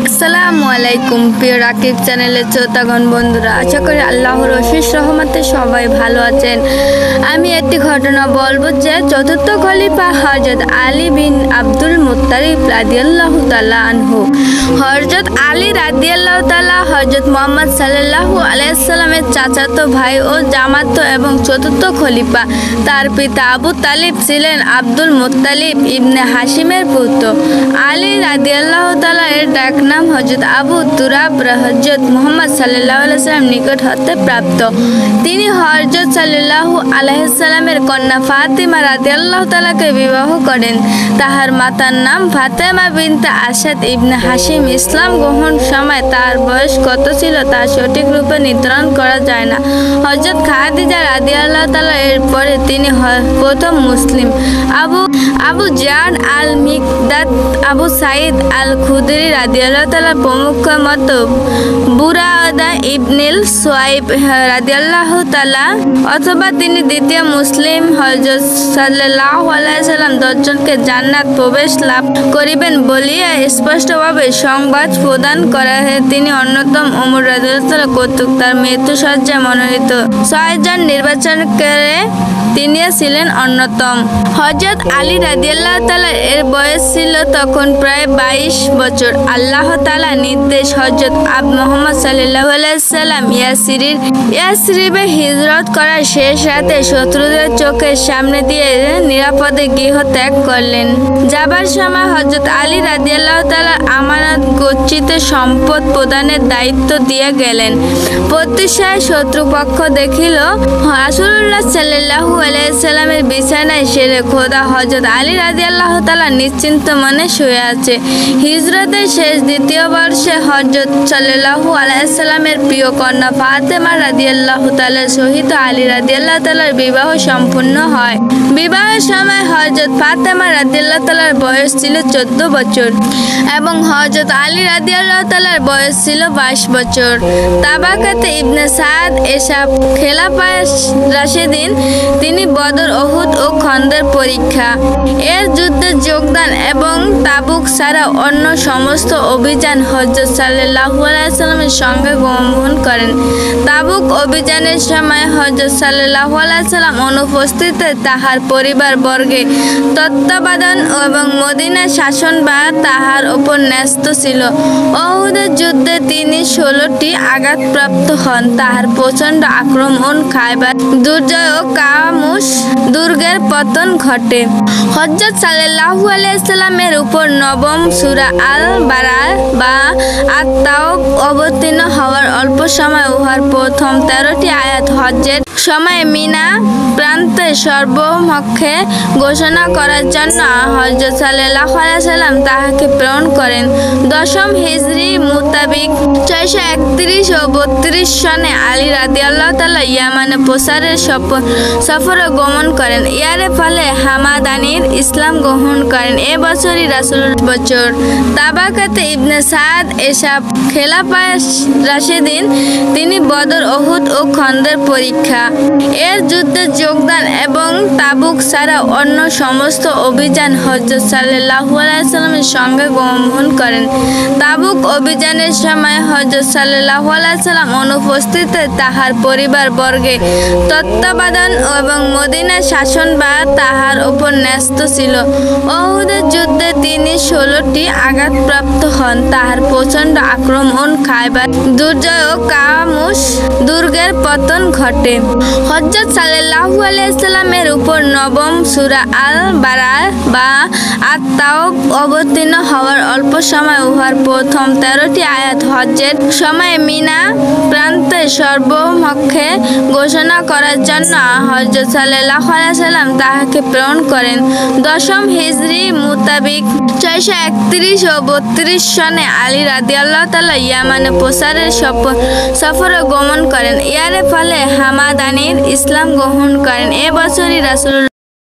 আসসালামু আলাইকুম প্রিয় রাকিব চ্যানেলের শ্রোতাগণ বন্ধুরা, আশা করি আল্লাহর অশেষ রহমতে সবাই ভালো আছেন। আমি একটি ঘটনা বলবো যে চতুর্থ খলিফা হযরত আলী বিন আব্দুল মুত্তালিব রাদিয়াল্লাহু তাআলা আনহু, হযরত আলী রাদিয়াল্লাহু তাআলা হযরত মুহাম্মদ সাল্লাল্লাহু আলাইহি ওয়াসাল্লামের চাচাতো ভাই ও জামাতো এবং চতুর্থ খলিফা। তার পিতা আবু তালিব ছিলেন আব্দুল মুত্তালিব ইবনে হাশিমের পুত্র। আলী রাদিয়াল্লাহু তাআলা এর ডাক নাম হযরত আবু তুরাব হযরত মুহাম্মদ সাল্লাল্লাহু আলাইহি ওয়াসাল্লাম নিকট হতে প্রাপ্ত। তিনি হযরত সাল্লাল্লাহু আলাইহি ওয়াসাল্লামের কন্যা ফাতিমা রাদিয়াল্লাহু তাআলাকে বিবাহ করেন। তাহার মাতার নাম ফাতেমা বিনতে আসাদ ইবনে হাশিম। ইসলাম গ্রহণ সময় তার বয়স কত ছিল তা সঠিক রূপে নির্ধারণ করা যায় না। হযরত খাদিজা রাদিয়াল্লাহু তাআলা এর পরে তিনি প্রথম মুসলিম। আবু জার আল মিকদাদ, আবু সাঈদ আল খুদরি রাদিয়াল্লাহু তাআলা প্রমুখ মত বুরাদা ইবনুল সুয়াইব রাদিয়াল্লাহু তাআলা অথবা তিনি দ্বিতীয় মুসলিম। হযরত সাল্লাল্লাহু আলাইহি ওয়াসাল্লাম 10 জনকে জান্নাত প্রবেশ লাভ করিবেন বলিয়া স্পষ্টভাবে সংবাদ প্রদান করা হয়। তিনি অন্যতম। ওমর রাদিয়াল্লাহু তাআলা কর্তৃক তার মৃত্যুসজ্জায় মনোনীত 6 জন নির্বাচন করে তিনিও ছিলেন অন্যতম। হযরত আলী রাদিয়াল্লাহু তাআলা এর বয়স ছিল তখন প্রায় 22 বছর। আল্লাহ তাআলা নির্দেশ হযরত মুহাম্মদ সাল্লাল্লাহু আলাইহি ওয়াসাল্লাম ইয়াসরিবে হিজরত করার শেষ রাতে শত্রুদের চোখের সামনে দিয়ে নিরাপদে গৃহ ত্যাগ করলেন। যাবার সময় হযরত আলী রাদিয়াল্লাহু তাআলা আমানত গচ্ছিত সম্পদ প্রদানের দায়িত্ব দিয়ে গেলেন। প্রত্যুষায় শত্রুপক্ষ দেখিল রাসূলুল্লাহ সাল্লাল্লাহু আলাইহি ওয়াসাল্লামের বিছানায় শেরে খোদা হযরত আলী রাদিয়াল্লাহু তাআলা নিশ্চিন্ত মনে শুয়ে আছে। হিজরতের শেষ দ্বিতীয় বর্ষে হযরত সাল্লাল্লাহু আলাইহি ওয়াসাল্লামের প্রিয় কন্যা ফাতেমা রাদিয়াল্লাহু তাআলার সহিত আলী রাদিয়াল্লাহু তাআলার বিবাহ সম্পূর্ণ হয়। বিবাহের সময় হযরত ফাতেমা রাদিয়াল্লাহু তাআলার বয়স ছিল 14 বছর এবং হযরত আলী রাদিয়াল্লাহু তাআলার বয়স ছিল 22 বছর। তাবাকাতে ইবনে সাদ এসাব খেলাফায়ে রাশিদিন, তিনি বদর, উহুদ ও খন্দর পরীক্ষা এর যুদ্ধে যোগদান এবং তাবুক ছাড়া অন্য সমস্ত অভিযান হযরত সাল্লাল্লাহু আলাইহি ওয়াসাল্লামের সঙ্গে গমন করেন। তাবুক অভিযানের সময় হযরত সাল্লাল্লাহু আলাইহি ওয়াসাল্লাম অনুপস্থিত তাহার পরিবার বর্গে তত্ত্বাবধান এবং মদিনার শাসন বা তাহার উপর ন্যস্ত ছিল। উহুদের যুদ্ধে তিনি 16টি আঘাতপ্রাপ্ত হন। তাহার প্রচণ্ড আক্রমণ, খায়বার দুর্জয় ও কামুস দুর্গের পতন ঘটে। হযরত সাল্লাল্লাহু আলাইহি ওয়াসাল্লামের উপর নবম সূরা আল বারাহ বা আত-তাওবা অবতীর্ণ হওয়ার অল্প সময় উহার প্রথম 13টি আয়াত হজ্জের সময় মিনা প্রান্তে সর্বমক্ষে ঘোষণা করার জন্য হযরত সাল্লাল্লাহু আলাইহি ওয়াসাল্লাম তাহাকে প্রেরণ করেন। দশম হিজরি মোতাবেক 631 ও 32 সনে আলী রাদিয়াল্লাহু তাআলা ইয়ামানে প্রচারের সফরে গমন করেন। ইয়ার ফলে হামাদানির ইসলাম গ্রহণ করেন। এ বছরই রাসূলের বছর। তাবাকাতে ইবনে সাদ এসাব খেলাফায়ে রাশিদিন, তিনি বদর, উহুদ ও খন্দর পরীক্ষা এর যুদ্ধে যোগদান এবং তাবুক ছাড়া অন্য সমস্ত অভিযান হযরত সাল্লাল্লাহু আলাইহি ওয়াসাল্লামের সঙ্গে গমন করেন। তাবুক অভিযানের সময় হযরত সাল্লাল্লাহু আলাইহি ওয়াসাল্লাম অনুপস্থিত তাহার পরিবার বর্গে তত্ত্বাবধান এবং মদিনার শাসন বা তাহার উপর ন্যস্ত ছিল। উহুদের যুদ্ধে তিনি 16টি আঘাতপ্রাপ্ত হন। তাহার প্রচণ্ড আক্রমণ, খায়বার দুর্জয় ও কামুস দুর্গের পতন ঘটে। হযরত সাল্লাল্লাহু আলাইহি ওয়াসাল্লামের উপর নবম সূরা আল বারাহ বা আত-তাওবা অবতীর্ণ হওয়ার অল্প সময় উহার প্রথম 13টি আয়াত হজ্জের সময় মিনা প্রান্তে সর্বমক্ষে ঘোষণা করার জন্য হযরত সাল্লাল্লাহু আলাইহি ওয়াসাল্লাম তাহাকে প্রেরণ করেন। দশম হিজরি মোতাবেক 631 ও 32 সনে আলী রাদিয়াল্লাহু তাআলা ইয়ামানে প্রচারের সফরে গমন করেন। ইয়ার ফলে হামাদানির ইসলাম গ্রহণ করেন। এ বছরই রাসূলের